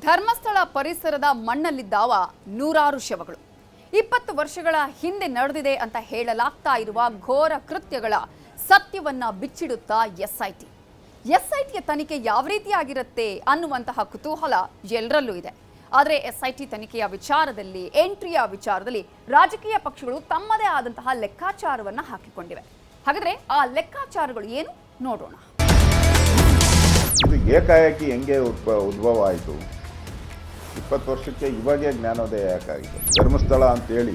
ಧರ್ಮಸ್ಥಳ ಪರಿಸರದ ಮಣ್ಣಲ್ಲಿದ್ದಾವ ನೂರಾರು ಶವಗಳು 20 ವರ್ಷಗಳ ಹಿಂದೆ ನಡೆದಿದೆ ಅಂತ ಹೇಳಲಾಗ್ತಾ ಇರುವ ಘೋರ ಕೃತ್ಯಗಳ ಸತ್ಯವನ್ನ ಬಿಚ್ಚಿಡುತ್ತಾ ಎಸ್ಐಟಿಯ ತನಿಖೆ ಯಾವ ರೀತಿಯಾಗಿರುತ್ತೆ ಅನ್ನುವಂತಹ ಕುತೂಹಲ ಎಲ್ಲರಲ್ಲೂ ಇದೆ. ಆದರೆ ಎಸ್ಐಟಿ ತನಿಖೆಯ ವಿಚಾರದಲ್ಲಿ, ಎಂಟ್ರಿಯ ವಿಚಾರದಲ್ಲಿ ರಾಜಕೀಯ ಪಕ್ಷಗಳು ತಮ್ಮದೇ ಆದಂತಹ ಲೆಕ್ಕಾಚಾರವನ್ನ ಹಾಕಿಕೊಂಡಿವೆ. ಹಾಗಾದ್ರೆ ಆ ಲೆಕ್ಕಾಚಾರಗಳು ಏನು ನೋಡೋಣ. ಇದು ಏಕಾಏಕಿ ಹೆಂಗೆ ಉದ್ಭವ ಆಯಿತು? 20 ವರ್ಷಕ್ಕೆ ಇವಾಗೇ ಜ್ಞಾನೋದಯ ಯಾಕಾಗಿದೆ? ಧರ್ಮಸ್ಥಳ ಅಂತೇಳಿ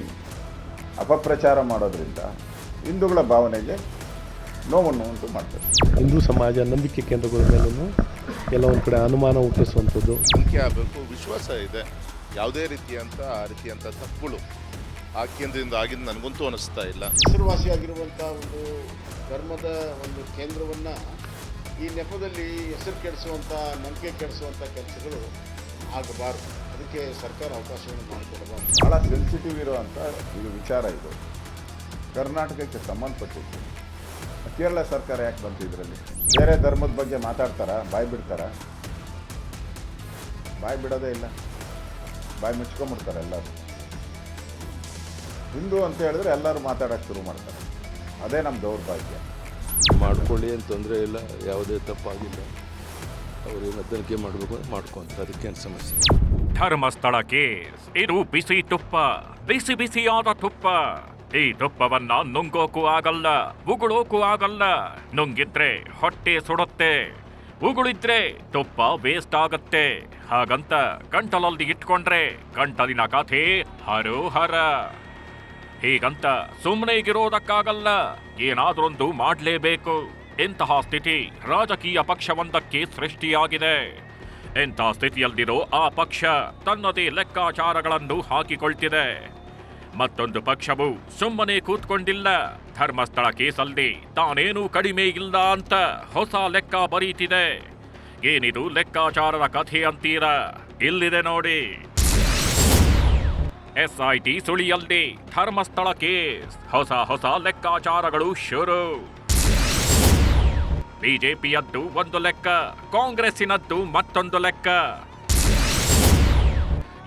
ಅಪಪ್ರಚಾರ ಮಾಡೋದ್ರಿಂದ ಹಿಂದೂಗಳ ಭಾವನೆಗೆ ನೋವನ್ನು ಉಂಟು ಮಾಡ್ತಾರೆ. ಹಿಂದೂ ಸಮಾಜ ನಂಬಿಕೆ ಕೇಂದ್ರಗಳ ಮೇಲೂ ಕೆಲವೊಂದು ಕಡೆ ಅನುಮಾನ ಹುಟ್ಟಿಸುವಂಥದ್ದು. ನಂಬಿಕೆ ಆಗಬೇಕು, ವಿಶ್ವಾಸ ಇದೆ. ಯಾವುದೇ ರೀತಿಯಂಥ ತಪ್ಪುಗಳು ಆ ಕೇಂದ್ರದಿಂದ ಆಗಿದ್ದು ನನಗಂತೂ ಅನಿಸ್ತಾ ಇಲ್ಲ. ಹೆಸರುವಾಸಿಯಾಗಿರುವಂಥ ಒಂದು ಧರ್ಮದ ಒಂದು ಕೇಂದ್ರವನ್ನು ಈ ನೆಪದಲ್ಲಿ ಹೆಸರು ಕೆಡಿಸುವಂಥ, ನಂಬಿಕೆ ಕೆಡಿಸುವಂಥ ಕೆಲಸಗಳು ಆಗಬಾರ್ದು. ಅದಕ್ಕೆ ಸರ್ಕಾರ ಅವಕಾಶವನ್ನು ಮಾಡಿಕೊಡಬಾರ್ದು. ಭಾಳ ಸೆನ್ಸಿಟಿವ್ ಇರುವಂಥ ಇದು ವಿಚಾರ. ಇದು ಕರ್ನಾಟಕಕ್ಕೆ ಸಂಬಂಧಪಟ್ಟಿದ್ದು. ಕೇರಳ ಸರ್ಕಾರ ಯಾಕೆ ಬಂತು ಇದರಲ್ಲಿ? ಬೇರೆ ಧರ್ಮದ ಬಗ್ಗೆ ಮಾತಾಡ್ತಾರಾ? ಬಾಯಿ ಬಿಡ್ತಾರಾ? ಬಾಯಿ ಬಿಡೋದೇ ಇಲ್ಲ, ಬಾಯಿ ಮುಚ್ಕೊಂಡ್ಬಿಡ್ತಾರೆ ಎಲ್ಲರೂ. ಹಿಂದೂ ಅಂತ ಹೇಳಿದ್ರೆ ಎಲ್ಲರೂ ಮಾತಾಡೋಕ್ಕೆ ಶುರು ಮಾಡ್ತಾರೆ. ಅದೇ ನಮ್ಮ ದೌರ್ಭಾಗ್ಯ. ಮಾಡ್ಕೊಳ್ಳಿ ಅಂತ ತೊಂದರೆ ಇಲ್ಲ, ಯಾವುದೇ ತಪ್ಪಾಗಿಲ್ಲ. ಅವರೇನು ತನಿಖೆ ಮಾಡಬೇಕು ಮಾಡ್ಕೊಂತಾರೆ, ಅದಕ್ಕೇನು ಸಮಸ್ಯೆ. ಧರ್ಮಸ್ಥಳಕ್ಕೆ ಇದು ಬಿಸಿ ತುಪ್ಪ, ಬಿಸಿ ಬಿಸಿಯಾದ ತುಪ್ಪ. ಈ ತುಪ್ಪವನ್ನ ನುಂಗೋಕು ಆಗಲ್ಲ, ಉಗುಳೋಕು ಆಗಲ್ಲ. ನುಂಗಿದ್ರೆ ಹೊಟ್ಟೆ ಸುಡುತ್ತೆ, ಉಗುಳಿದ್ರೆ ತುಪ್ಪ ವೇಸ್ಟ್ ಆಗತ್ತೆ. ಹಾಗಂತ ಗಂಟಲಲ್ಲಿ ಇಟ್ಕೊಂಡ್ರೆ ಗಂಟಲಿನ ಕಥೆ ಹರೋಹರ. ಹೀಗಂತ ಸುಮ್ಮನೆ ಇರೋದಕ್ಕಾಗಲ್ಲ, ಏನಾದ್ರೊಂದು ಮಾಡಲೇಬೇಕು. ಇಂತಹ ಸ್ಥಿತಿ ರಾಜಕೀಯ ಪಕ್ಷವೊಂದಕ್ಕೆ ಸೃಷ್ಟಿಯಾಗಿದೆ. ಇಂಥ ಸ್ಥಿತಿಯಲ್ಲಿರೋ ಆ ಪಕ್ಷ ತನ್ನದೇ ಲೆಕ್ಕಾಚಾರಗಳನ್ನು ಹಾಕಿಕೊಳ್ತಿದೆ. ಮತ್ತೊಂದು ಪಕ್ಷವು ಸುಮ್ಮನೆ ಕೂತ್ಕೊಂಡಿಲ್ಲ. ಧರ್ಮಸ್ಥಳ ಕೇಸಲ್ಲಿ ತಾನೇನೂ ಕಡಿಮೆ ಇಲ್ಲ ಅಂತ ಹೊಸ ಲೆಕ್ಕ ಬರೀತಿದೆ. ಏನಿದು ಲೆಕ್ಕಾಚಾರದ ಕಥೆ ಅಂತೀರ? ಇಲ್ಲಿದೆ ನೋಡಿ. ಎಸ್ಐಟಿ ಸುಳಿಯಲ್ಲಿ ಧರ್ಮಸ್ಥಳ ಕೇಸ್, ಹೊಸ ಲೆಕ್ಕಾಚಾರಗಳು ಶುರು. ಬಿಜೆಪಿಯದ್ದು ಒಂದು ಲೆಕ್ಕ, ಕಾಂಗ್ರೆಸ್ಸಿನದ್ದು ಮತ್ತೊಂದು ಲೆಕ್ಕ.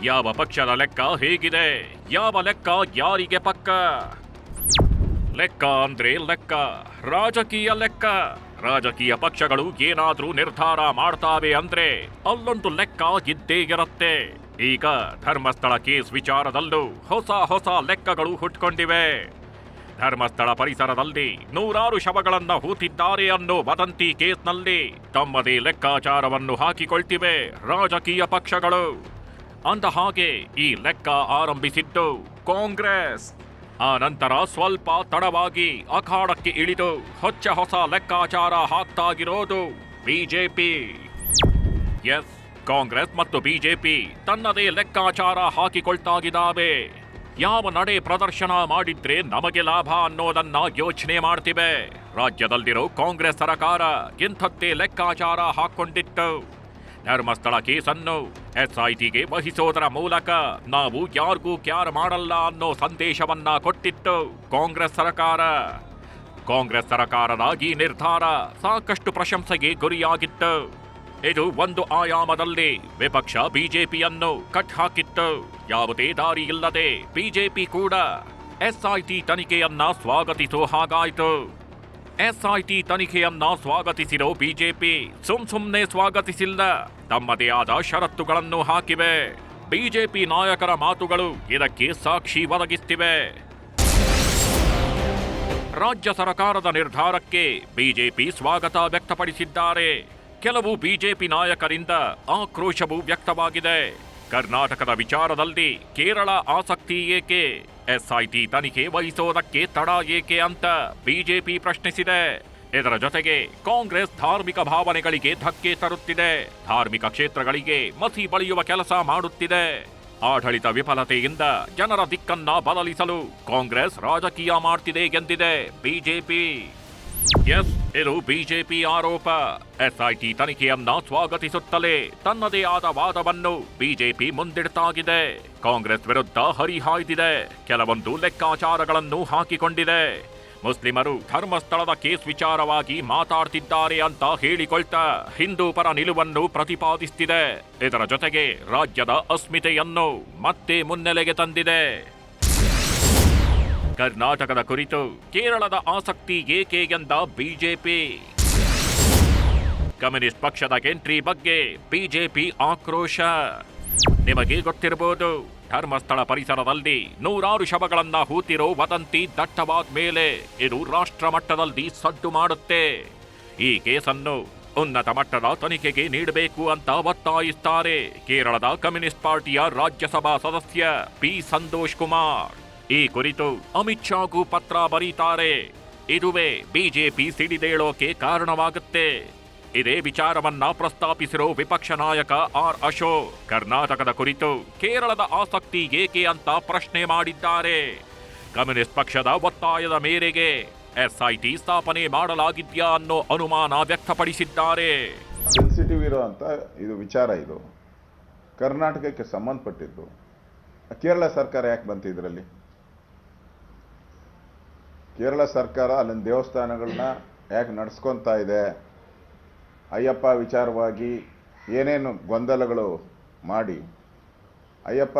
ಯಾವ ಪಕ್ಷದ ಲೆಕ್ಕ ಹೇಗಿದೆ? ಯಾವ ಲೆಕ್ಕ ಯಾರಿಗೆ ಪಕ್ಕ? ಲೆಕ್ಕ ಅಂದ್ರೆ ಲೆಕ್ಕ, ರಾಜಕೀಯ ಲೆಕ್ಕ. ರಾಜಕೀಯ ಪಕ್ಷಗಳು ಏನಾದ್ರೂ ನಿರ್ಧಾರ ಮಾಡ್ತಾವೆ ಅಂದ್ರೆ ಅಲ್ಲೊಂದು ಲೆಕ್ಕ ಇದ್ದೇ ಇರತ್ತೆ. ಈಗ ಧರ್ಮಸ್ಥಳ ಕೇಸ್ ವಿಚಾರದಲ್ಲೂ ಹೊಸ ಲೆಕ್ಕಗಳು ಹುಟ್ಕೊಂಡಿವೆ. ಧರ್ಮಸ್ಥಳ ಪರಿಸರದಲ್ಲಿ ನೂರಾರು ಶವಗಳನ್ನ ಹೂತಿದ್ದಾರೆ ಅನ್ನೋ ವದಂತಿ ಕೇಸ್ನಲ್ಲಿ ತಮ್ಮದೇ ಲೆಕ್ಕಾಚಾರವನ್ನು ಹಾಕಿಕೊಳ್ತಿವೆ ರಾಜಕೀಯ ಪಕ್ಷಗಳು. ಅಂದ ಹಾಗೆ ಈ ಲೆಕ್ಕ ಆರಂಭಿಸಿದ್ದು ಕಾಂಗ್ರೆಸ್. ಆ ನಂತರ ಸ್ವಲ್ಪ ತಡವಾಗಿ ಅಖಾಡಕ್ಕೆ ಇಳಿದು ಹೊಸ ಲೆಕ್ಕಾಚಾರ ಹಾಕ್ತಾಗಿರೋದು ಬಿಜೆಪಿ. ಎಸ್, ಕಾಂಗ್ರೆಸ್ ಮತ್ತು ಬಿಜೆಪಿ ತನ್ನದೇ ಲೆಕ್ಕಾಚಾರ ಹಾಕಿಕೊಳ್ತಾಗಿದ್ದಾವೆ. ಯಾವ ನಡೆ ಪ್ರದರ್ಶನ ಮಾಡಿದ್ರೆ ನಮಗೆ ಲಾಭ ಅನ್ನೋದನ್ನ ಯೋಚನೆ ಮಾಡ್ತಿವೆ. ರಾಜ್ಯದಲ್ಲಿರೋ ಕಾಂಗ್ರೆಸ್ ಸರ್ಕಾರ ಇಂಥದ್ದೇ ಲೆಕ್ಕಾಚಾರ ಹಾಕೊಂಡಿತ್ತು. ಧರ್ಮಸ್ಥಳ ಕೇಸನ್ನು ಎಸ್ಐಟಿಗೆ ವಹಿಸೋದರ ಮೂಲಕ ನಾವು ಯಾರಿಗೂ ಕ್ಯಾರ್ ಮಾಡಲ್ಲ ಅನ್ನೋ ಸಂದೇಶವನ್ನ ಕೊಟ್ಟಿತ್ತು ಕಾಂಗ್ರೆಸ್ ಸರ್ಕಾರ. ಕಾಂಗ್ರೆಸ್ ಸರ್ಕಾರದ ಈ ನಿರ್ಧಾರ ಸಾಕಷ್ಟು ಪ್ರಶಂಸೆಗೆ ಗುರಿಯಾಗಿತ್ತು. ಇದು ಒಂದು ಆಯಾಮದಲ್ಲಿ ವಿಪಕ್ಷ ಬಿಜೆಪಿಯನ್ನು ಕಟ್ ಹಾಕಿತ್ತು. ಯಾವುದೇ ದಾರಿ ಇಲ್ಲದೆ ಬಿಜೆಪಿ ಕೂಡ ಎಸ್ಐಟಿ ತನಿಖೆಯನ್ನ ಸ್ವಾಗತಿಸೋ ಹಾಗಾಯಿತು. ಎಸ್ಐಟಿ ತನಿಖೆಯನ್ನ ಸ್ವಾಗತಿಸಿರೋ ಬಿಜೆಪಿ ಸುಮ್ನೆ ಸ್ವಾಗತಿಸಿಲ್ಲ, ತಮ್ಮದೇ ಆದ ಷರತ್ತುಗಳನ್ನು ಹಾಕಿವೆ. ಬಿಜೆಪಿ ನಾಯಕರ ಮಾತುಗಳು ಇದಕ್ಕೆ ಸಾಕ್ಷಿ ಒದಗಿಸ್ತಿವೆ. ರಾಜ್ಯ ಸರ್ಕಾರದ ನಿರ್ಧಾರಕ್ಕೆ ಬಿಜೆಪಿ ಸ್ವಾಗತ ವ್ಯಕ್ತಪಡಿಸಿದ್ದಾರೆ. ಕೆಲವು ಬಿಜೆಪಿ ನಾಯಕರಿಂದ ಆಕ್ರೋಶವೂ ವ್ಯಕ್ತವಾಗಿದೆ. ಕರ್ನಾಟಕದ ವಿಚಾರದಲ್ಲಿ ಕೇರಳ ಆಸಕ್ತಿ ಏಕೆ? ಎಸ್ಐಟಿ ತನಿಖೆ ವಹಿಸೋದಕ್ಕೆ ತಡ ಏಕೆ ಅಂತ ಬಿಜೆಪಿ ಪ್ರಶ್ನಿಸಿದೆ. ಇದರ ಜೊತೆಗೆ ಕಾಂಗ್ರೆಸ್ ಧಾರ್ಮಿಕ ಭಾವನೆಗಳಿಗೆ ಧಕ್ಕೆ ತರುತ್ತಿದೆ, ಧಾರ್ಮಿಕ ಕ್ಷೇತ್ರಗಳಿಗೆ ಮಸಿ ಬಳಿಯುವ ಕೆಲಸ ಮಾಡುತ್ತಿದೆ. ಆಡಳಿತ ವಿಫಲತೆಯಿಂದ ಜನರ ದಿಕ್ಕನ್ನ ಬದಲಿಸಲು ಕಾಂಗ್ರೆಸ್ ರಾಜಕೀಯ ಮಾಡ್ತಿದೆ ಎಂದಿದೆ ಬಿಜೆಪಿ. ಎಸ್, ಇದು ಬಿಜೆಪಿ ಆರೋಪ. ಎಸ್ಐಟಿ ತನಿಖೆಯನ್ನ ಸ್ವಾಗತಿಸುತ್ತಲೇ ತನ್ನದೇ ಆದ ವಾದವನ್ನು ಬಿಜೆಪಿ ಮುಂದಿಡ್ತಾಗಿದೆ. ಕಾಂಗ್ರೆಸ್ ವಿರುದ್ಧ ಹರಿಹಾಯ್ದಿದೆ, ಕೆಲವೊಂದು ಲೆಕ್ಕಾಚಾರಗಳನ್ನು ಹಾಕಿಕೊಂಡಿದೆ. ಮುಸ್ಲಿಮರು ಧರ್ಮಸ್ಥಳದ ಕೇಸ್ ವಿಚಾರವಾಗಿ ಮಾತಾಡ್ತಿದ್ದಾರೆ ಅಂತ ಹೇಳಿಕೊಳ್ತಾ ಹಿಂದೂ ಪರ ನಿಲುವನ್ನು ಪ್ರತಿಪಾದಿಸುತ್ತಿದೆ. ಇದರ ಜೊತೆಗೆ ರಾಜ್ಯದ ಅಸ್ಮಿತೆಯನ್ನು ಮತ್ತೆ ಮುನ್ನೆಲೆಗೆ ತಂದಿದೆ. ಕರ್ನಾಟಕದ ಕುರಿತು ಕೇರಳದ ಆಸಕ್ತಿ ಏಕೆ ಎಂದ ಬಿಜೆಪಿ. ಕಮ್ಯುನಿಸ್ಟ್ ಪಕ್ಷದ ಎಂಟ್ರಿ ಬಗ್ಗೆ ಬಿಜೆಪಿ ಆಕ್ರೋಶ. ನಿಮಗೆ ಗೊತ್ತಿರಬಹುದು, ಧರ್ಮಸ್ಥಳ ಪರಿಸರದಲ್ಲಿ ನೂರಾರು ಶವಗಳನ್ನ ಹೂತಿರೋ ವದಂತಿ ದಟ್ಟವಾದ ಮೇಲೆ ಇದು ರಾಷ್ಟ್ರ ಮಟ್ಟದಲ್ಲಿ ಸಡ್ಡು ಮಾಡುತ್ತೆ. ಈ ಕೇಸನ್ನು ಉನ್ನತ ಮಟ್ಟದ ತನಿಖೆಗೆ ನೀಡಬೇಕು ಅಂತ ಒತ್ತಾಯಿಸುತ್ತಾರೆ ಕೇರಳದ ಕಮ್ಯುನಿಸ್ಟ್ ಪಾರ್ಟಿಯ ರಾಜ್ಯಸಭಾ ಸದಸ್ಯ ಪಿ ಸಂತೋಷ್ ಕುಮಾರ್. ಈ ಕುರಿತು ಅಮಿತ್ ಶಾಗೂ ಪತ್ರ ಬರೀತಾರೆ. ಇದುವೇ ಬಿಜೆಪಿ ಸಿಡಿದೇಳೋಕೆ ಕಾರಣವಾಗುತ್ತೆ. ಇದೇ ವಿಚಾರವನ್ನ ಪ್ರಸ್ತಾಪಿಸಿರೋ ವಿಪಕ್ಷ ನಾಯಕ ಆರ್ ಅಶೋಕ್ ಕರ್ನಾಟಕದ ಕುರಿತು ಕೇರಳದ ಆಸಕ್ತಿ ಏಕೆ ಅಂತ ಪ್ರಶ್ನೆ ಮಾಡಿದ್ದಾರೆ. ಕಮ್ಯುನಿಸ್ಟ್ ಪಕ್ಷದ ಒತ್ತಾಯದ ಮೇರೆಗೆ ಎಸ್ಐಟಿ ಸ್ಥಾಪನೆ ಮಾಡಲಾಗಿದ್ಯಾ ಅನ್ನೋ ಅನುಮಾನ ವ್ಯಕ್ತಪಡಿಸಿದ್ದಾರೆ. ಸೆನ್ಸಿಟಿವ್ ಇರುವಂಥ ಇದು ವಿಚಾರ. ಇದು ಕರ್ನಾಟಕಕ್ಕೆ ಸಂಬಂಧಪಟ್ಟಿದ್ದು. ಕೇರಳ ಸರ್ಕಾರ ಯಾಕೆ ಬಂತು ಇದರಲ್ಲಿ? ಕೇರಳ ಸರ್ಕಾರ ಅಲ್ಲಿನ ದೇವಸ್ಥಾನಗಳನ್ನ ಯಾಕೆ ನಡೆಸ್ಕೊತಾ ಇದೆ? ಅಯ್ಯಪ್ಪ ವಿಚಾರವಾಗಿ ಏನೇನು ಗೊಂದಲಗಳು ಮಾಡಿ ಅಯ್ಯಪ್ಪ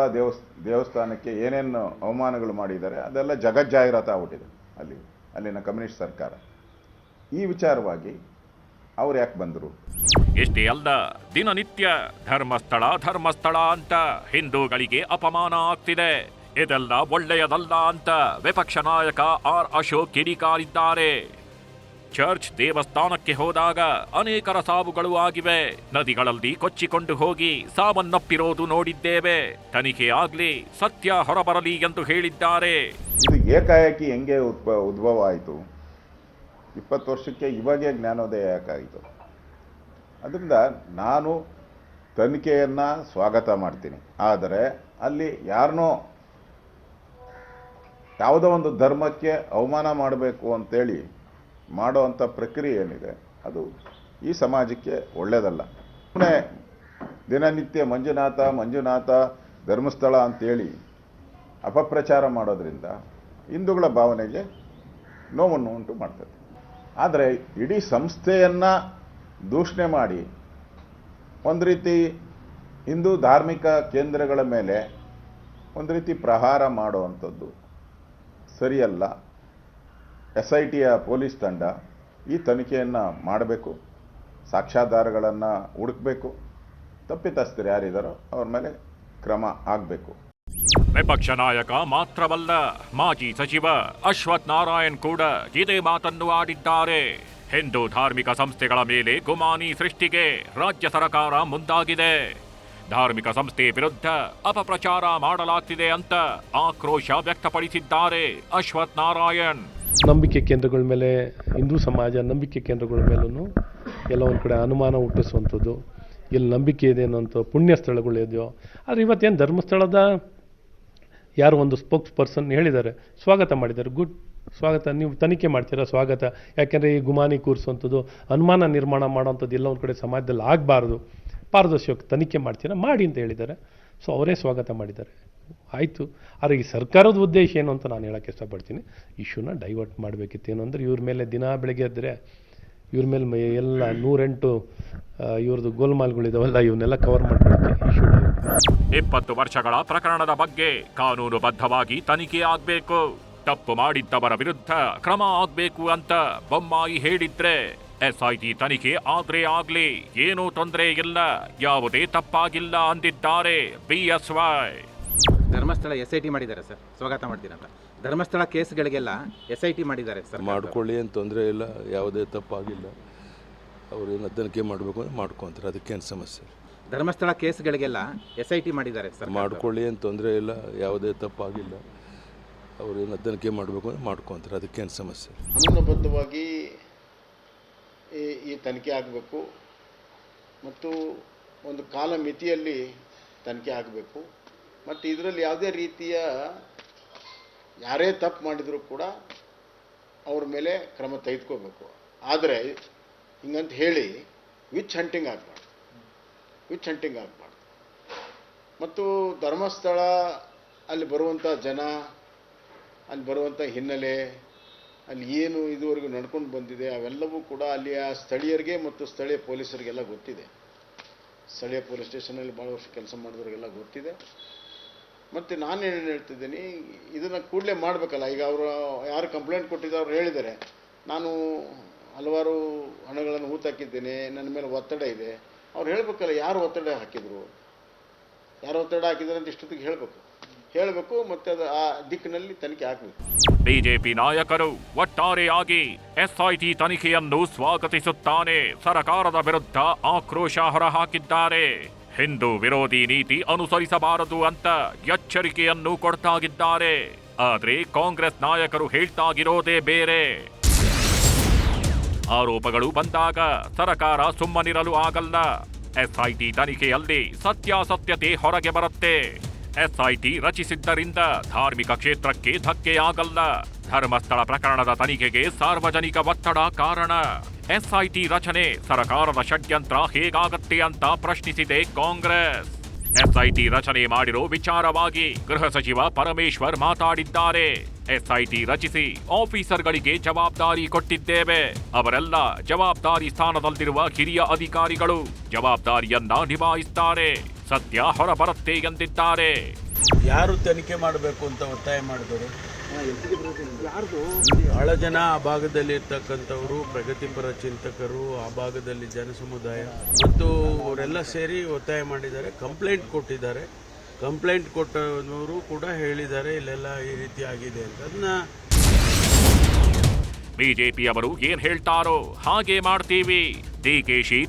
ದೇವಸ್ಥಾನಕ್ಕೆ ಏನೇನು ಅವಮಾನಗಳು ಮಾಡಿದ್ದಾರೆ ಅದೆಲ್ಲ ಜಗಜ್ಜಾಹೀರಾತು ಆಗ್ಬಿಟ್ಟಿದೆ ಅಲ್ಲಿನ ಕಮ್ಯುನಿಸ್ಟ್ ಸರ್ಕಾರ. ಈ ವಿಚಾರವಾಗಿ ಅವ್ರು ಯಾಕೆ ಬಂದರು? ಇಷ್ಟೇ ಅಲ್ಲ, ದಿನನಿತ್ಯ ಧರ್ಮಸ್ಥಳ ಅಂತ ಹಿಂದೂಗಳಿಗೆ ಅಪಮಾನ ಆಗ್ತಿದೆ. ಇದೆಲ್ಲ ಒಳ್ಳೆಯದಲ್ಲ ಅಂತ ವಿಪಕ್ಷ ನಾಯಕ ಆರ್ ಅಶೋಕ್ ಕಿಡಿಕಾರಿದ್ದಾರೆ. ಚರ್ಚ್ ದೇವಸ್ಥಾನಕ್ಕೆ ಹೋದಾಗ ಅನೇಕರ ಸಾವುಗಳು ಆಗಿವೆ. ನದಿಗಳಲ್ಲಿ ಕೊಚ್ಚಿಕೊಂಡು ಹೋಗಿ ಸಾವನ್ನಪ್ಪಿರೋದು ನೋಡಿದ್ದೇವೆ. ತನಿಖೆ ಆಗ್ಲಿ, ಸತ್ಯ ಹೊರಬರಲಿ ಎಂದು ಹೇಳಿದ್ದಾರೆ. ಇದು ಏಕಾಏಕಿ ಹೆಂಗೆ ಉದ್ಭವ ಆಯಿತು? 20 ವರ್ಷಕ್ಕೆ ಇವಾಗೇ ಜ್ಞಾನೋದಯ ಯಾಕಾಯಿತು? ಅದರಿಂದ ನಾನು ತನಿಖೆಯನ್ನು ಸ್ವಾಗತ ಮಾಡ್ತೀನಿ. ಆದರೆ ಅಲ್ಲಿ ಯಾರನ್ನೋ ಯಾವುದೋ ಒಂದು ಧರ್ಮಕ್ಕೆ ಅವಮಾನ ಮಾಡಬೇಕು ಅಂತೇಳಿ ಮಾಡೋವಂಥ ಪ್ರಕ್ರಿಯೆ ಏನಿದೆ ಅದು ಈ ಸಮಾಜಕ್ಕೆ ಒಳ್ಳೆಯದಲ್ಲ. ಸುಮ್ಮನೆ ದಿನನಿತ್ಯ ಮಂಜುನಾಥ ಧರ್ಮಸ್ಥಳ ಅಂತೇಳಿ ಅಪಪ್ರಚಾರ ಮಾಡೋದ್ರಿಂದ ಹಿಂದೂಗಳ ಭಾವನೆಗೆ ನೋವನ್ನು ಉಂಟು ಮಾಡ್ತದೆ. ಆದರೆ ಇಡೀ ಸಂಸ್ಥೆಯನ್ನು ದೂಷಣೆ ಮಾಡಿ ಒಂದು ರೀತಿ ಹಿಂದೂ ಧಾರ್ಮಿಕ ಕೇಂದ್ರಗಳ ಮೇಲೆ ಒಂದು ರೀತಿ ಪ್ರಹಾರ ಮಾಡುವಂಥದ್ದು ಸರಿಯಲ್ಲ. SITಯ ಪೊಲೀಸ್ ತಂಡ ಈ ತನಿಖೆಯನ್ನು ಮಾಡಬೇಕು, ಸಾಕ್ಷ್ಯಾಧಾರಗಳನ್ನು ಹುಡುಕಬೇಕು, ತಪ್ಪಿತಸ್ಥರು ಯಾರಿದ್ದಾರೋ ಅವ್ರ ಮೇಲೆ ಕ್ರಮ ಆಗಬೇಕು. ವಿಪಕ್ಷ ನಾಯಕ ಮಾತ್ರವಲ್ಲ, ಮಾಜಿ ಸಚಿವ ಅಶ್ವಥ್ ನಾರಾಯಣ್ ಕೂಡ ಇದೇ ಮಾತನ್ನು ಆಡಿದ್ದಾರೆ. ಹಿಂದೂ ಧಾರ್ಮಿಕ ಸಂಸ್ಥೆಗಳ ಮೇಲೆ ಗುಮಾನಿ ಸೃಷ್ಟಿಗೆ ರಾಜ್ಯ ಸರ್ಕಾರ ಮುಂದಾಗಿದೆ. ಧಾರ್ಮಿಕ ಸಂಸ್ಥೆ ವಿರುದ್ಧ ಅಪಪ್ರಚಾರ ಮಾಡಲಾಗ್ತಿದೆ ಅಂತ ಆಕ್ರೋಶ ವ್ಯಕ್ತಪಡಿಸಿದ್ದಾರೆ ಅಶ್ವಥ್ ನಾರಾಯಣ್. ನಂಬಿಕೆ ಕೇಂದ್ರಗಳ ಮೇಲೆ, ಹಿಂದೂ ಸಮಾಜ ನಂಬಿಕೆ ಕೇಂದ್ರಗಳ ಮೇಲೂ ಎಲ್ಲ ಒಂದು ಕಡೆ ಅನುಮಾನ ಹುಟ್ಟಿಸುವಂಥದ್ದು, ಎಲ್ಲಿ ನಂಬಿಕೆ ಇದೆ ಅನ್ನೋಂಥ ಪುಣ್ಯ ಸ್ಥಳಗಳಿದೆಯೋ. ಆದರೆ ಇವತ್ತೇನು ಧರ್ಮಸ್ಥಳದ ಯಾರು ಒಂದು ಸ್ಪೋಕ್ಸ್ ಪರ್ಸನ್ ಹೇಳಿದ್ದಾರೆ, ಸ್ವಾಗತ ಮಾಡಿದ್ದಾರೆ, ಗುಡ್, ಸ್ವಾಗತ, ನೀವು ತನಿಖೆ ಮಾಡ್ತೀರಾ, ಸ್ವಾಗತ. ಯಾಕೆಂದರೆ ಈ ಗುಮಾನಿ ಕೂರಿಸುವಂಥದ್ದು, ಅನುಮಾನ ನಿರ್ಮಾಣ ಮಾಡೋವಂಥದ್ದು ಎಲ್ಲ ಒಂದು ಕಡೆ ಸಮಾಜದಲ್ಲಿ ಆಗಬಾರ್ದು, ಪಾರದರ್ಶಕ ತನಿಖೆ ಮಾಡ್ತೀರಾ, ಮಾಡಿ ಅಂತ ಹೇಳಿದ್ದಾರೆ. ಸೊ ಅವರೇ ಸ್ವಾಗತ ಮಾಡಿದ್ದಾರೆ, ಆಯಿತು. ಆದರೆ ಈ ಸರ್ಕಾರದ ಉದ್ದೇಶ ಏನು ಅಂತ ನಾನು ಹೇಳೋಕ್ಕೆ ಇಷ್ಟಪಡ್ತೀನಿ. ಇಶ್ಯೂನ ಡೈವರ್ಟ್ ಮಾಡಬೇಕಿತ್ತು. ಏನು ಅಂದರೆ ಇವ್ರ ಮೇಲೆ ದಿನ ಬೆಳಗ್ಗೆ ಎದ್ದರೆ ಇವ್ರ ಮೇಲೆ ಎಲ್ಲ 108 ಇವ್ರದ್ದು ಗೋಲ್ಮಾಲ್ಗಳಿದಾವಲ್ಲ, ಇವನ್ನೆಲ್ಲ ಕವರ್ ಮಾಡಬೇಕು. ಇಶ್ಯೂ 20 ವರ್ಷಗಳ ಪ್ರಕರಣದ ಬಗ್ಗೆ ಕಾನೂನುಬದ್ಧವಾಗಿ ತನಿಖೆ ಆಗಬೇಕು, ತಪ್ಪು ಮಾಡಿದ್ದವರ ವಿರುದ್ಧ ಕ್ರಮ ಆಗಬೇಕು ಅಂತ ಬೊಮ್ಮಾಯಿ ಹೇಳಿದ್ರೆ SIT ತನಿಖೆ ಆದ್ರೆ ಆಗ್ಲಿ, ಏನೂ ತೊಂದರೆ ಇಲ್ಲ, ಯಾವುದೇ ತಪ್ಪಾಗಿಲ್ಲ ಅಂದಿದ್ದಾರೆ BSY. ಧರ್ಮಸ್ಥಳ SIT ಮಾಡಿದ್ದಾರೆ ಸರ್, ಸ್ವಾಗತ ಮಾಡ್ತೀರಂತ. ಧರ್ಮಸ್ಥಳ ಕೇಸ್ಗಳಿಗೆಲ್ಲ SIT ಮಾಡಿದ್ದಾರೆ ಸರ್. ಮಾಡ್ಕೊಳ್ಳಿ ಅಂತ ತೊಂದರೆ ಇಲ್ಲ, ಯಾವುದೇ ತಪ್ಪಾಗಿಲ್ಲ. ಅವ್ರೇನು ತನಿಖೆ ಮಾಡಬೇಕು ಅಂದ್ರೆ ಮಾಡ್ಕೊತಾರೆ, ಅದಕ್ಕೇನು ಸಮಸ್ಯೆ. ಧರ್ಮಸ್ಥಳ ಕೇಸ್ಗಳಿಗೆಲ್ಲ SIT ಮಾಡಿದ್ದಾರೆ ಸರ್. ಮಾಡ್ಕೊಳ್ಳಿ ಅಂತ ತೊಂದರೆ ಇಲ್ಲ, ಯಾವುದೇ ತಪ್ಪಾಗಿಲ್ಲ. ಅವ್ರೇನು ತನಿಖೆ ಮಾಡಬೇಕು ಅಂದ್ರೆ ಮಾಡ್ಕೊತಾರೆ, ಅದಕ್ಕೇನು ಸಮಸ್ಯೆ. ಕಾನೂನುಬದ್ಧವಾಗಿ ಈ ತನಿಖೆ ಆಗಬೇಕು ಮತ್ತು ಒಂದು ಕಾಲ ಮಿತಿಯಲ್ಲಿ ತನಿಖೆ ಆಗಬೇಕು. ಮತ್ತು ಇದರಲ್ಲಿ ಯಾವುದೇ ರೀತಿಯ ಯಾರೇ ತಪ್ಪು ಮಾಡಿದರೂ ಕೂಡ ಅವ್ರ ಮೇಲೆ ಕ್ರಮ ತೆಗೆದುಕೋಬೇಕು. ಆದರೆ ಹಿಂಗಂತ ಹೇಳಿ ವಿಚ್ ಹಂಟಿಂಗ್ ಆಗಬಾರ್ದು. ಮತ್ತು ಧರ್ಮಸ್ಥಳ ಅಲ್ಲಿ ಬರುವಂಥ ಜನ, ಅಲ್ಲಿ ಬರುವಂಥ ಹಿನ್ನೆಲೆ, ಅಲ್ಲಿ ಏನು ಇದುವರೆಗೂ ನಡ್ಕೊಂಡು ಬಂದಿದೆ ಅವೆಲ್ಲವೂ ಕೂಡ ಅಲ್ಲಿಯ ಸ್ಥಳೀಯರಿಗೆ ಮತ್ತು ಸ್ಥಳೀಯ ಪೊಲೀಸರಿಗೆಲ್ಲ ಗೊತ್ತಿದೆ. ಸ್ಥಳೀಯ ಪೊಲೀಸ್ ಸ್ಟೇಷನಲ್ಲಿ ಭಾಳ ವರ್ಷ ಕೆಲಸ ಮಾಡಿದವರಿಗೆಲ್ಲ ಗೊತ್ತಿದೆ. ಮತ್ತು ನಾನು ಏನು ಹೇಳ್ತಿದ್ದೀನಿ, ಇದನ್ನು ಕೂಡಲೇ ಮಾಡಬೇಕಲ್ಲ. ಈಗ ಅವರು ಯಾರು ಕಂಪ್ಲೇಂಟ್ ಕೊಟ್ಟಿದ್ದಾರೆ ಅವ್ರು ಹೇಳಿದ್ದಾರೆ, ನಾನು ಹಲವಾರು ಹಣಗಳನ್ನು ಹೂತಾಕಿದ್ದೇನೆ, ನನ್ನ ಮೇಲೆ ಒತ್ತಡ ಇದೆ. ಅವ್ರು ಹೇಳಬೇಕಲ್ಲ, ಯಾರು ಒತ್ತಡ ಹಾಕಿದರು, ಯಾರು ಒತ್ತಡ ಹಾಕಿದ್ದಾರೆ ಅಂತ ಇಷ್ಟೊತ್ತಿಗೆ ಹೇಳಬೇಕು ಮತ್ತು ಅದು ಆ ದಿಕ್ಕಿನಲ್ಲಿ ತನಿಖೆ ಆಗಬೇಕು. ಬಿಜೆಪಿ ನಾಯಕರು ಒಟ್ಟಾರೆಯಾಗಿ ಎಸ್ಐಟಿ ತನಿಖೆಯನ್ನು ಸ್ವಾಗತಿಸುತ್ತಾನೆ ಸರ್ಕಾರದ ವಿರುದ್ಧ ಆಕ್ರೋಶ ಹೊರಹಾಕಿದ್ದಾರೆ. ಹಿಂದೂ ವಿರೋಧಿ ನೀತಿ ಅನುಸರಿಸಬಾರದು ಅಂತ ಎಚ್ಚರಿಕೆಯನ್ನು ಕೊಡ್ತಾಗಿದ್ದಾರೆ. ಆದ್ರೆ ಕಾಂಗ್ರೆಸ್ ನಾಯಕರು ಹೇಳ್ತಾಗಿರೋದೇ ಬೇರೆ. ಆರೋಪಗಳು ಬಂದಾಗ ಸರ್ಕಾರ ಸುಮ್ಮನಿರಲು ಆಗಲ್ಲ. ಎಸ್ಐಟಿ ತನಿಖೆಯಲ್ಲಿ ಸತ್ಯಾಸತ್ಯತೆ ಹೊರಗೆ ಬರುತ್ತೆ. ಎಸ್ಐಟಿ ರಚಿಸಿದ್ದರಿಂದ ಧಾರ್ಮಿಕ ಕ್ಷೇತ್ರಕ್ಕೆ ಧಕ್ಕೆಯಾಗಲ್ಲ. ಧರ್ಮಸ್ಥಳ ಪ್ರಕರಣದ ತನಿಖೆಗೆ ಸಾರ್ವಜನಿಕ ಒತ್ತಡ ಕಾರಣ. ಎಸ್ಐಟಿ ರಚನೆ ಸರ್ಕಾರದ ಷಡ್ಯಂತ್ರ ಹೇಗಾಗತ್ತೆ ಅಂತ ಪ್ರಶ್ನಿಸಿದೆ ಕಾಂಗ್ರೆಸ್. ಎಸ್ಐಟಿ ರಚನೆ ಮಾಡಿರೋ ವಿಚಾರವಾಗಿ ಗೃಹ ಸಚಿವ ಪರಮೇಶ್ವರ್ ಮಾತಾಡಿದ್ದಾರೆ. ಎಸ್ಐಟಿ ರಚಿಸಿ ಆಫೀಸರ್ಗಳಿಗೆ ಜವಾಬ್ದಾರಿ ಕೊಟ್ಟಿದ್ದೇವೆ. ಅವರೆಲ್ಲ ಜವಾಬ್ದಾರಿ ಸ್ಥಾನದಲ್ಲಿರುವ ಹಿರಿಯ ಅಧಿಕಾರಿಗಳು ಜವಾಬ್ದಾರಿಯನ್ನ ನಿಭಾಯಿಸುತ್ತಾರೆ. ಸತ್ಯ ಹೊರಬರುತ್ತೆ ಎಂದಿದ್ದಾರೆ. ಯಾರು ತನಿಖೆ ಮಾಡಬೇಕು ಅಂತ ಒತ್ತಾಯ ಮಾಡಿದರು? ಬಹಳ ಜನ ಆ ಭಾಗದಲ್ಲಿ ಇರ್ತಕ್ಕಂಥವರು, ಪ್ರಗತಿಪರ ಚಿಂತಕರು, ಆ ಭಾಗದಲ್ಲಿ ಜನಸಮುದಾಯ ಮತ್ತು ಅವರೆಲ್ಲ ಸೇರಿ ಒತ್ತಾಯ ಮಾಡಿದ್ದಾರೆ. ಕಂಪ್ಲೇಂಟ್ ಕೊಟ್ಟಿದ್ದಾರೆ. ಕಂಪ್ಲೇಂಟ್ ಕೊಟ್ಟವರು ಕೂಡ ಹೇಳಿದ್ದಾರೆ ಇಲ್ಲೆಲ್ಲ ಈ ರೀತಿ ಆಗಿದೆ ಅಂತ. ಅದನ್ನ ಬಿಜೆಪಿಯವರು ಏನ್ ಹೇಳ್ತಾರೋ ಹಾಗೆ ಮಾಡ್ತೀವಿ. ಡಿಕೆಶಿ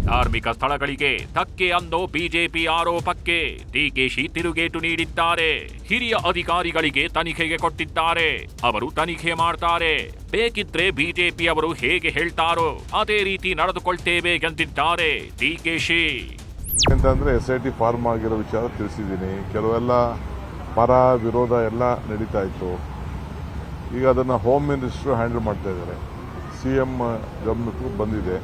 ಧಾರ್ಮಿಕ ಸ್ಥಳಗಳಿಗೆ ಧಕ್ಕೆ ಅನ್ನೋ ಬಿಜೆಪಿ ಆರೋಪಕ್ಕೆ ಡಿಕೆಶಿ ತಿರುಗೇಟು ನೀಡಿದ್ದಾರೆ. ಹಿರಿಯ ಅಧಿಕಾರಿಗಳಿಗೆ ತನಿಖೆಗೆ ಕೊಟ್ಟಿದ್ದಾರೆ. ಅವರು ತನಿಖೆ ಮಾಡ್ತಾರೆ. ಬೇಕಿದ್ರೆ ಬಿಜೆಪಿಯವರು ಹೇಗೆ ಹೇಳ್ತಾರೋ ಅದೇ ರೀತಿ ನಡೆದುಕೊಳ್ತೇವೆ ಎಂದಿದ್ದಾರೆ ಡಿಕೆಶಿ. ಅಂತಂದ್ರೆ SIT ಫಾರ್ಮ್ ಆಗಿರೋ ವಿಚಾರ ತಿಳಿಸಿದ್ದೀನಿ. ಕೆಲವೆಲ್ಲ ಪರ ವಿರೋಧ ಎಲ್ಲ ನಡೀತಾ ಇತ್ತು. ಈಗ ಅದನ್ನು ಹೋಮ್ ಮಿನಿಸ್ಟ್ರು ಹ್ಯಾಂಡಲ್ ಮಾಡ್ತಾ ಇದ್ದಾರೆ. CM ಗಮನಕ್ಕೂ ಬಂದಿದೆ.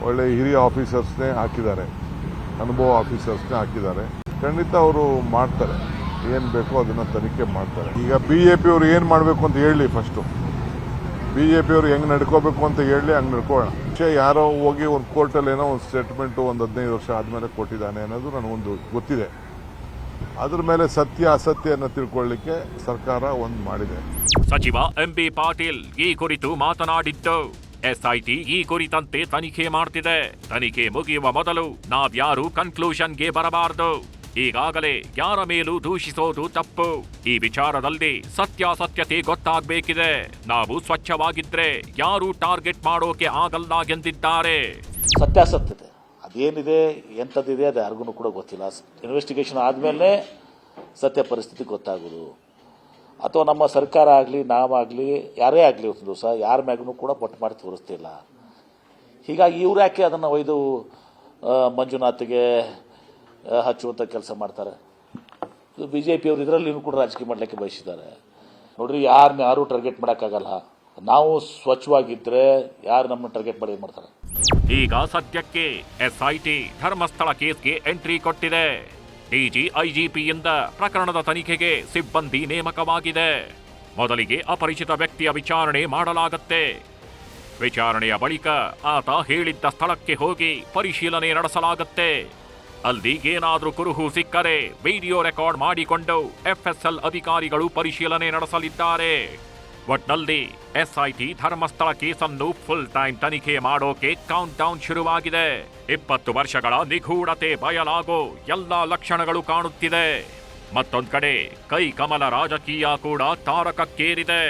ಒಳ್ಳೆ ಹಿರಿಯ ಆಫೀಸರ್ಸ್ನೇ ಹಾಕಿದ್ದಾರೆ, ಅನುಭವ ಆಫೀಸರ್ಸ್ನೇ ಹಾಕಿದ್ದಾರೆ. ಖಂಡಿತ ಅವರು ಮಾಡ್ತಾರೆ, ಏನು ಬೇಕೋ ಅದನ್ನು ತನಿಖೆ ಮಾಡ್ತಾರೆ. ಈಗ BJP ಅವರು ಏನು ಮಾಡಬೇಕು ಅಂತ ಹೇಳಿ, ಫಸ್ಟು BJP ಅವರು ಹೆಂಗೆ ನಡ್ಕೋಬೇಕು ಅಂತ ಹೇಳಿ ಹಂಗೆ ನಡ್ಕೊಳ್ಳೋಣ. ಯಾರೋ ಹೋಗಿ ಒಂದು ಕೋರ್ಟಲ್ಲಿ ಏನೋ ಒಂದು ಸ್ಟೇಟ್ಮೆಂಟು ಒಂದು 15 ವರ್ಷ ಆದಮೇಲೆ ಕೊಟ್ಟಿದ್ದಾನೆ ಅನ್ನೋದು ನನಗೊಂದು ಗೊತ್ತಿದೆ. ಅದ್ರ ಮೇಲೆ ಸತ್ಯ ಅಸತ್ಯವನ್ನು ತಿಳ್ಕೊಳ್ಳಿಕ್ಕೆ ಸರ್ಕಾರ ಒಂದು ಮಾಡಿದೆ. ಸಚಿವ MB ಪಾಟೀಲ್ ಈ ಕುರಿತು ಮಾತನಾಡಿದ್ದು, ಎಸ್ಐಟಿ ಈ ಕುರಿತಂತೆ ತನಿಖೆ ಮಾಡ್ತಿದೆ. ತನಿಖೆ ಮುಗಿಯುವ ಮೊದಲು ನಾವ್ಯಾರು ಕನ್ಕ್ಲೂಷನ್ಗೆ ಬರಬಾರದು. ಈಗಾಗಲೇ ಯಾರ ಮೇಲೂ ದೂಷಿಸೋದು ತಪ್ಪು. ಈ ವಿಚಾರದಲ್ಲಿ ಸತ್ಯಾಸತ್ಯತೆ ಗೊತ್ತಾಗಬೇಕಿದೆ. ನಾವು ಸ್ವಚ್ಛವಾಗಿದ್ರೆ ಯಾರೂ ಟಾರ್ಗೆಟ್ ಮಾಡೋಕೆ ಆಗಲ್ಲ ಎಂದಿದ್ದಾರೆ. ಸತ್ಯಾಸತ್ಯತೆ ಅದೇನಿದೆ, ಎಂಥದ್ದಿದೆ, ಅದು ಯಾರಿಗೂ ಕೂಡ ಗೊತ್ತಿಲ್ಲ. ಇನ್ವೆಸ್ಟಿಗೇಷನ್ ಆದಮೇಲೆ ಸತ್ಯ ಪರಿಸ್ಥಿತಿ ಗೊತ್ತಾಗೋದು. ಅಥವಾ ನಮ್ಮ ಸರ್ಕಾರ ಆಗಲಿ, ನಾವಾಗಲಿ, ಯಾರೇ ಆಗಲಿ ಒಂದು ದಿವಸ ಯಾರ ಮ್ಯಾಗೂ ಕೂಡ ಪಟ್ಟು ಮಾಡಿ ತೋರಿಸ್ತಿಲ್ಲ. ಹೀಗಾಗಿ ಇವ್ರು ಯಾಕೆ ಅದನ್ನು ಒಯ್ದು ಮಂಜುನಾಥ್ಗೆ ಹಚ್ಚುವಂಥ ಕೆಲಸ ಮಾಡ್ತಾರೆ? BJP ಅವರು ಇದರಲ್ಲಿ ಕೂಡ ರಾಜಕೀಯ ಮಾಡಲಿಕ್ಕೆ ಬಯಸಿದ್ದಾರೆ. ನೋಡ್ರಿ, ಯಾರು ಟಾರ್ಗೆಟ್ ಮಾಡೋಕ್ಕಾಗಲ್ಲ. ನಾವು ಸ್ವಚ್ಛವಾಗಿದ್ದರೆ ಯಾರು ನಮ್ಮನ್ನು ಟಾರ್ಗೆಟ್ ಮಾಡಿ ಮಾಡ್ತಾರೆ. ಈಗ ಸದ್ಯಕ್ಕೆ ಎಸ್ಐಟಿ ಧರ್ಮಸ್ಥಳ ಕೇಸ್ಗೆ ಎಂಟ್ರಿ ಕೊಟ್ಟಿದೆ. DG IGPಯಿಂದ ಪ್ರಕರಣದ ತನಿಖೆಗೆ ಸಿಬ್ಬಂದಿ ನೇಮಕವಾಗಿದೆ. ಮೊದಲಿಗೆ ಅಪರಿಚಿತ ವ್ಯಕ್ತಿಯ ವಿಚಾರಣೆ ಮಾಡಲಾಗುತ್ತೆ. ವಿಚಾರಣೆಯ ಬಳಿಕ ಆತ ಹೇಳಿದ್ದ ಸ್ಥಳಕ್ಕೆ ಹೋಗಿ ಪರಿಶೀಲನೆ ನಡೆಸಲಾಗುತ್ತೆ. ಅಲ್ಲಿ ಏನಾದರೂ ಕುರುಹು ಸಿಕ್ಕರೆ ವಿಡಿಯೋ ರೆಕಾರ್ಡ್ ಮಾಡಿಕೊಂಡು FSL ಅಧಿಕಾರಿಗಳು ಪರಿಶೀಲನೆ ನಡೆಸಲಿದ್ದಾರೆ. ಒಟ್ನಲ್ಲಿ ಎಸ್ಐಟಿ ಧರ್ಮಸ್ಥಳ ಕೇಸನ್ನು ಫುಲ್ ಟೈಮ್ ತನಿಖೆ ಮಾಡೋಕೆ ಕೌಂಟ್ ಡೌನ್ ಶುರುವಾಗಿದೆ. 20 ವರ್ಷಗಳ ನಿಗೂಢತೆ ಬಯಲಾಗೋ ಎಲ್ಲಾ ಲಕ್ಷಣಗಳು ಕಾಣುತ್ತಿದೆ. ಮತ್ತೊಂದು ಕಡೆ ಕೈ ಕಮಲ ರಾಜಕೀಯ ಕೂಡ ತಾರಕಕ್ಕೇರಿದೆ.